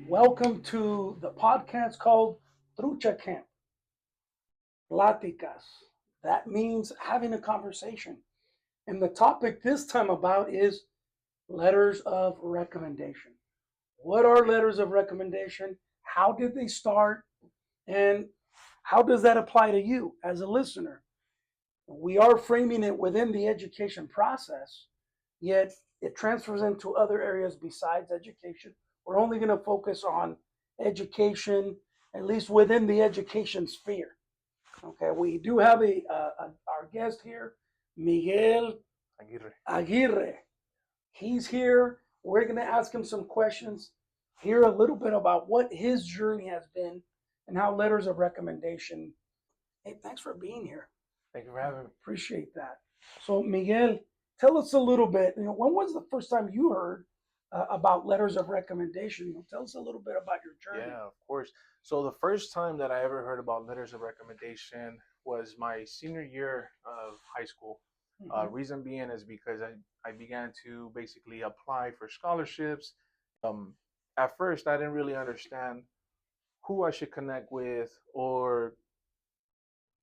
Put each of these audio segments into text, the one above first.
Welcome to the podcast called Trucha Camp, Pláticas. That means having a conversation. And the topic this time about is letters of recommendation. What are letters of recommendation? How did they start? And how does that apply to you as a listener? We are framing it within the education process, yet it transfers into other areas besides education. We're only going to focus on education, at least within the education sphere. Okay, we do have our guest here, Miguel Aguirre. Aguirre. He's here. We're going to ask him some questions, hear a little bit about what his journey has been and how letters of recommendation. Hey, thanks for being here. Thank you for having me. Appreciate that. So, Miguel, tell us a little bit. When was the first time you heard about letters of recommendation? Tell us a little bit about your journey. Yeah, of course. So the first time that I ever heard about letters of recommendation was my senior year of high school. Reason being is because I began to basically apply for scholarships. Um, at first, I didn't really understand who I should connect with or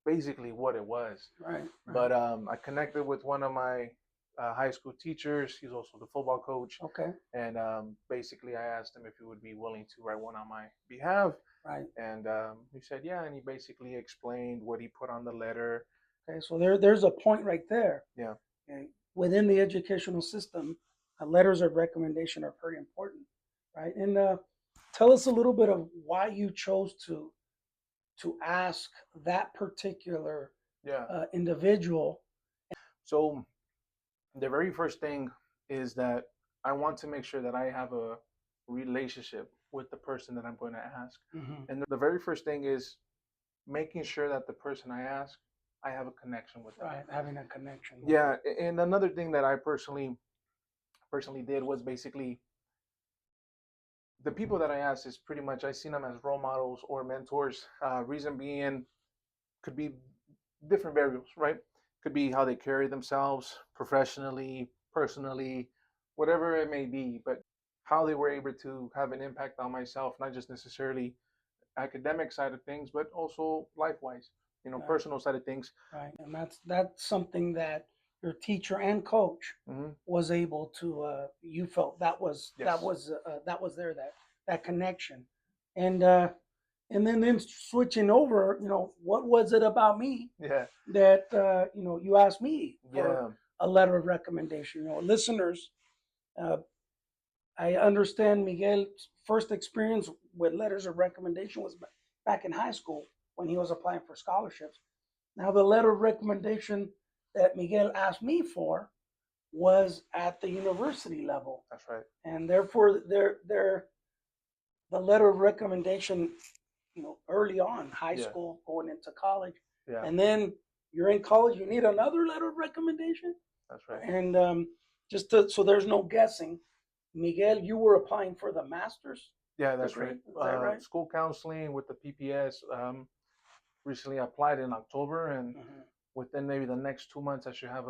basically what it was. Right. But I connected with one of my high school teachers. He's also the football coach. Okay. And basically, I asked him if he would be willing to write one on my behalf. Right. And he said, yeah. And he basically explained what he put on the letter. Okay. So there's a point right there. Yeah. Okay. Within the educational system, letters of recommendation are very important, right? And tell us a little bit of why you chose to ask that particular individual. So the very first thing is that I want to make sure that I have a relationship with the person that I'm going to ask. Mm-hmm. And the very first thing is making sure that the person I ask, I have a connection with them. Right, having a connection. Yeah, and another thing that I personally did was basically the people that I asked is pretty much I seen them as role models or mentors. Reason being could be different variables, right? Could be how they carry themselves professionally, personally, whatever it may be, but how they were able to have an impact on myself, not just necessarily academic side of things, but also life-wise, Right. personal side of things. Right, and that's something that your teacher and coach was able to. You felt that was Yes. that was there, that connection, and then switching over. What was it about me Yeah. that you asked me for Yeah. a letter of recommendation? Listeners, I understand Miguel's first experience with letters of recommendation was back in high school when he was applying for scholarships. Now, the letter of recommendation that Miguel asked me for was at the university level. That's right. And therefore, the letter of recommendation, early on, high school, going into college. Yeah. And then you're in college, you need another letter of recommendation. That's right. And so there's no guessing. Miguel, you were applying for the master's. Yeah, that's right. Is that right? School counseling with the PPS. Recently applied in October, and within maybe the next 2 months, I should have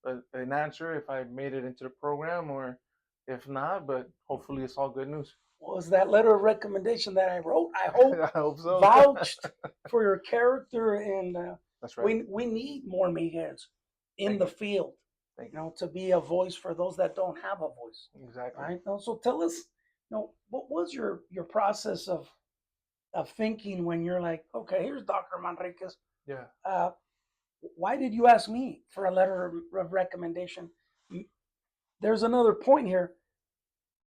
an answer if I made it into the program or if not. But hopefully, it's all good news. Was that letter of recommendation that I wrote? I hope, I hope so. Vouched for your character, and that's right. We need more Miguels in the field. To be a voice for those that don't have a voice. Exactly. Right. So tell us, what was your process of thinking when you're like, okay, here's Dr. Manriquez. Yeah. Why did you ask me for a letter of recommendation? There's another point here.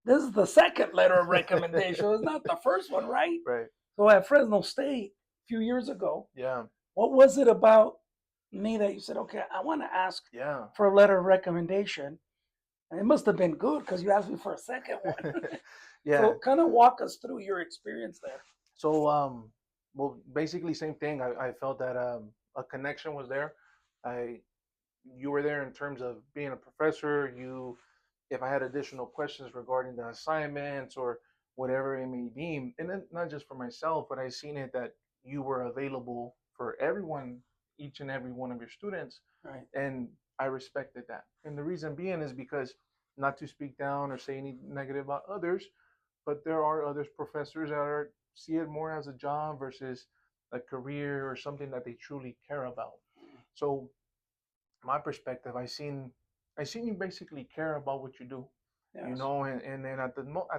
This is the second letter of recommendation. It's not the first one, right? Right. So at Fresno State a few years ago, yeah. What was it about me that you said, okay, I want to ask for a letter of recommendation? And it must have been good because you asked me for a second one. Yeah. So kind of walk us through your experience there. So, well, basically same thing. I felt that a connection was there. You were there in terms of being a professor. If I had additional questions regarding the assignments or whatever it may be, and then not just for myself, but I seen it that you were available for everyone, each and every one of your students. Right. And I respected that. And the reason being is because, not to speak down or say any negative about others, but there are other professors that see it more as a job versus a career or something that they truly care about. So my perspective, I seen you basically care about what you do, Yes. and then at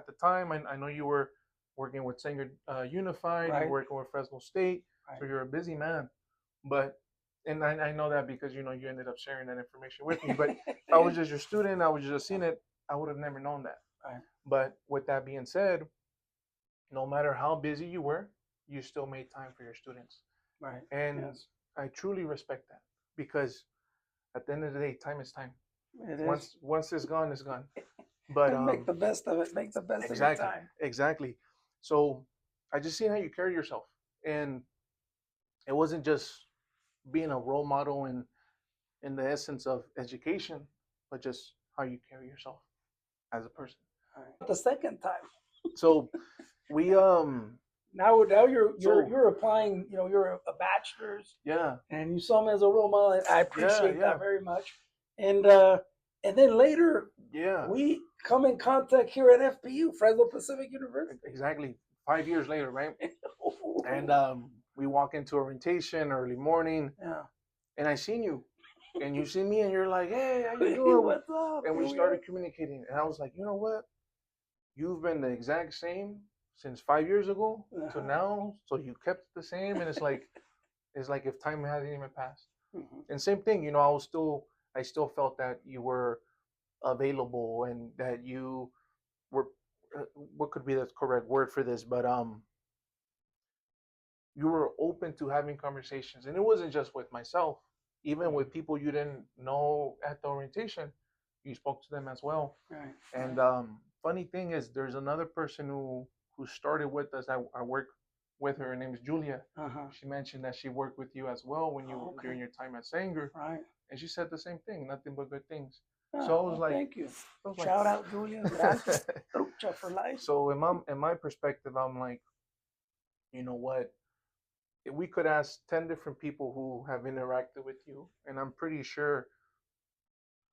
the time, I know you were working with Sanger Unified, Right. you're working with Fresno State, so Right. you're a busy man. But and I know that because you ended up sharing that information with me. But if I was just your student, I was just seeing it, I would have never known that. Right. But with that being said, no matter how busy you were, you still made time for your students, Right. and Yes. I truly respect that because at the end of the day, time is time. It is. Once it's gone, it's gone. But And make the best of it. Make the best of your exactly, time. exactly. So I just seen how you carry yourself, and it wasn't just being a role model in the essence of education, but just how you carry yourself as a person. Right. The second time. So we Now you're so you're applying. You're a bachelor's, yeah, and you saw me as a role model, and I appreciate yeah, that very much. And then later yeah, we come in contact here at FPU, Fresno Pacific University. exactly. 5 years later, right? And we walk into orientation early morning, Yeah. and I seen you, and you see me, and you're like, "Hey, how you doing?" What's up? And we Here started communicating, and I was like, "You know what? You've been the exact same since 5 years ago to now, so you kept the same." And it's like if time hasn't even passed. Mhm. And same thing, I still felt that you were available and that you were, what could be the correct word for this, but you were open to having conversations, and it wasn't just with myself, even with people you didn't know at the orientation, you spoke to them as well. Right. And funny thing is, there's another person who started with us. I work with her. Her name is Julia. Uh-huh. She mentioned that she worked with you as well when you Okay. during your time at Sanger, Right. and she said the same thing, nothing but good things. Oh, So I was well, like, thank you. I was Shout out, Julia. Gracias. like, Trucha for life. so in my perspective, I'm like, you know what? We could ask 10 different people who have interacted with you, and I'm pretty sure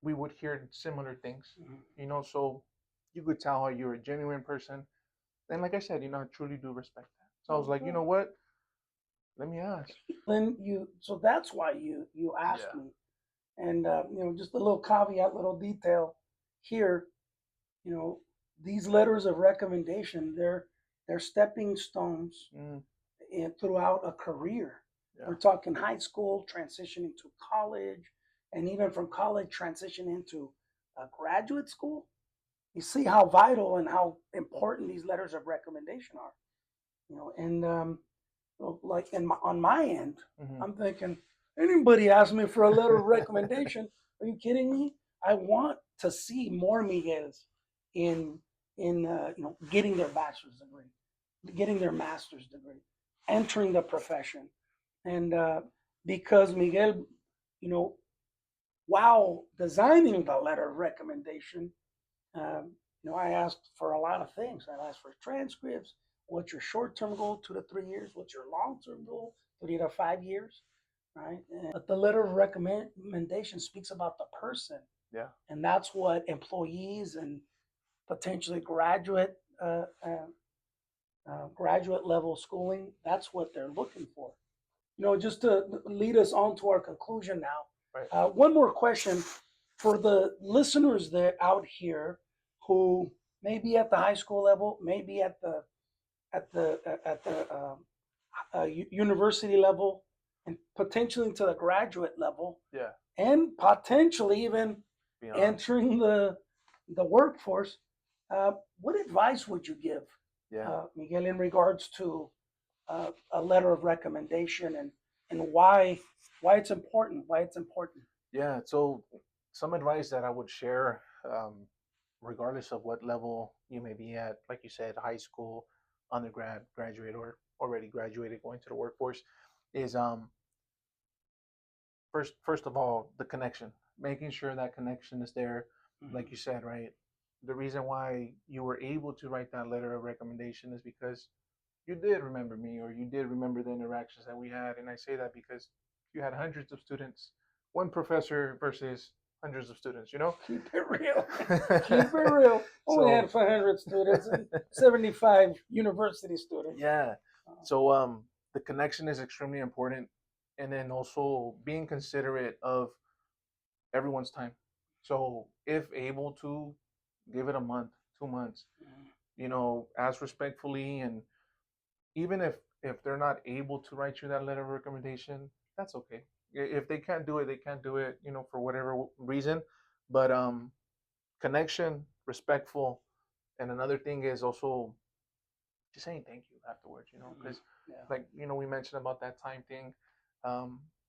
we would hear similar things, so you could tell how you're a genuine person. And like I said, I truly do respect that. So I was like, you know what? Let me ask. So that's why you asked Yeah. me. And just a little caveat, little detail here. You know, these letters of recommendation, they're stepping stones Mm, throughout a career. yeah. We're talking high school, transitioning to college, and even from college, transition into graduate school. You see how vital and how important these letters of recommendation are. And like on my end, Hmm. I'm thinking, anybody ask me for a letter of recommendation? Are you kidding me? I want to see more Miguel's in getting their bachelor's degree, getting their master's degree, entering the profession, and because Miguel, you know, while designing the letter of recommendation, I asked for a lot of things. I asked for transcripts. What's your short-term goal, 2 to 3 years? What's your long-term goal, 3 to 5 years? Right. But the letter of recommendation speaks about the person, Yeah. and that's what employees and potentially graduate level schooling. That's what they're looking for. Just to lead us on to our conclusion now. Right. One more question for the listeners that out here who may be at the high school level, maybe at the university level, and potentially to the graduate level, Yeah. and potentially even Beyond. entering the workforce. What advice would you give, Yeah. Miguel, in regards to a letter of recommendation and why it's important? Why it's important? Yeah. So some advice that I would share, regardless of what level you may be at, like you said, high school, undergrad, graduate, or already graduated, going to the workforce, is first of all, the connection, making sure that connection is there. Like you said, right? The reason why you were able to write that letter of recommendation is because you did remember me, or you did remember the interactions that we had. And I say that because you had hundreds of students, one professor versus hundreds of students, you know? Keep it real. Keep it real. Only had 500 students and 75 university students. Yeah. So the connection is extremely important, and then also being considerate of everyone's time. So if able to give it a month, 2 months, you know, ask respectfully, and even if they're not able to write you that letter of recommendation, that's okay. If they can't do it, they can't do it, you know, for whatever reason. But connection, respectful, and another thing is also just saying thank you afterwards, you know, because Yeah. like, you know, we mentioned about that time thing.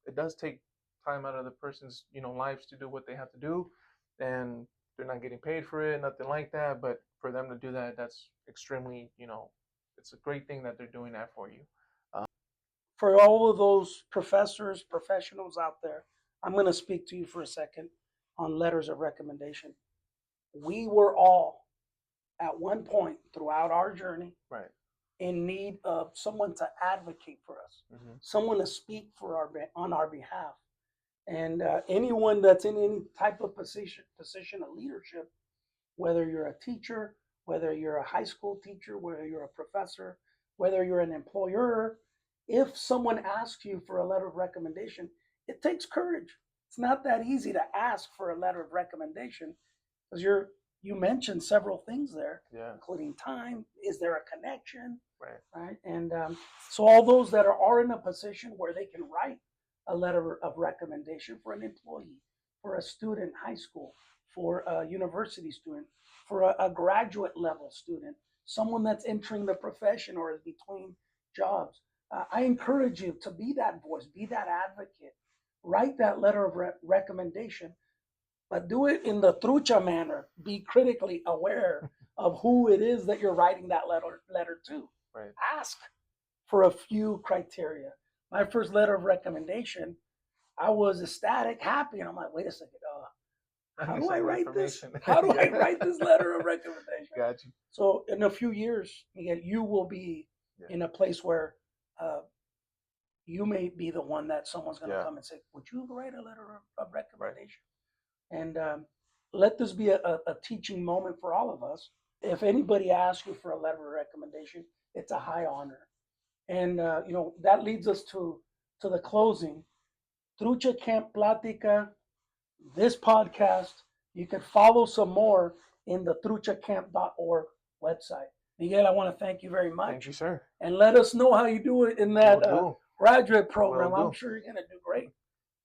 It does take time out of the person's, you know, lives to do what they have to do, and they're not getting paid for it, nothing like that. But for them to do that, that's extremely, you know, it's a great thing that they're doing that for you. For all of those professors, professionals out there, I'm going to speak to you for a second on letters of recommendation. We were all at one point throughout our journey Right. in need of someone to advocate for us, someone to speak for on our behalf. And anyone that's in any type of position of leadership, whether you're a teacher, whether you're a high school teacher, whether you're a professor, whether you're an employer, if someone asks you for a letter of recommendation, it takes courage. It's not that easy to ask for a letter of recommendation because you mentioned several things there, Yeah. including time. Is there a connection? Right. Right. And so all those that are in a position where they can write a letter of recommendation for an employee, for a student, high school, for a university student, for a graduate level student, someone that's entering the profession or is between jobs. I encourage you to be that voice, be that advocate, write that letter of recommendation, but do it in the Trucha manner. Be critically aware of who it is that you're writing that letter to. Right. Ask for a few criteria. My first letter of recommendation, I was ecstatic, happy, and I'm like, wait a second, how do I write this? How do I write this letter of recommendation? Got you. So in a few years, Miguel, you will be in a place where you may be the one that someone's going to come and say, would you write a letter of recommendation? Right. And let this be a teaching moment for all of us. If anybody asks you for a letter of recommendation, it's a high honor. And you know, that leads us to the closing. Trucha Camp Plática, this podcast, you can follow some more in the truchacamp.org website. Miguel, I want to thank you very much. Thank you, sir. And let us know how you do it in that graduate program. Will do. I'm sure you're going to do great.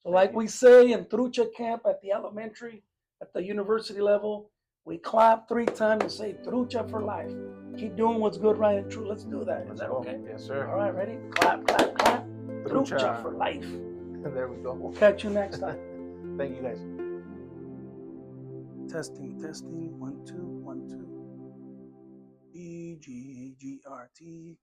So like we say in Trucha Camp at the elementary, at the university level, we clap 3 times and say Trucha for life. Keep doing what's good, right, and true. Let's do that. Is that okay? Yes, sir. All right, ready? Clap, clap, clap. Trucha for life. There we go. We'll catch you next time. Thank you, guys. Testing, testing. 1, 2, 1, 2. EGGRT.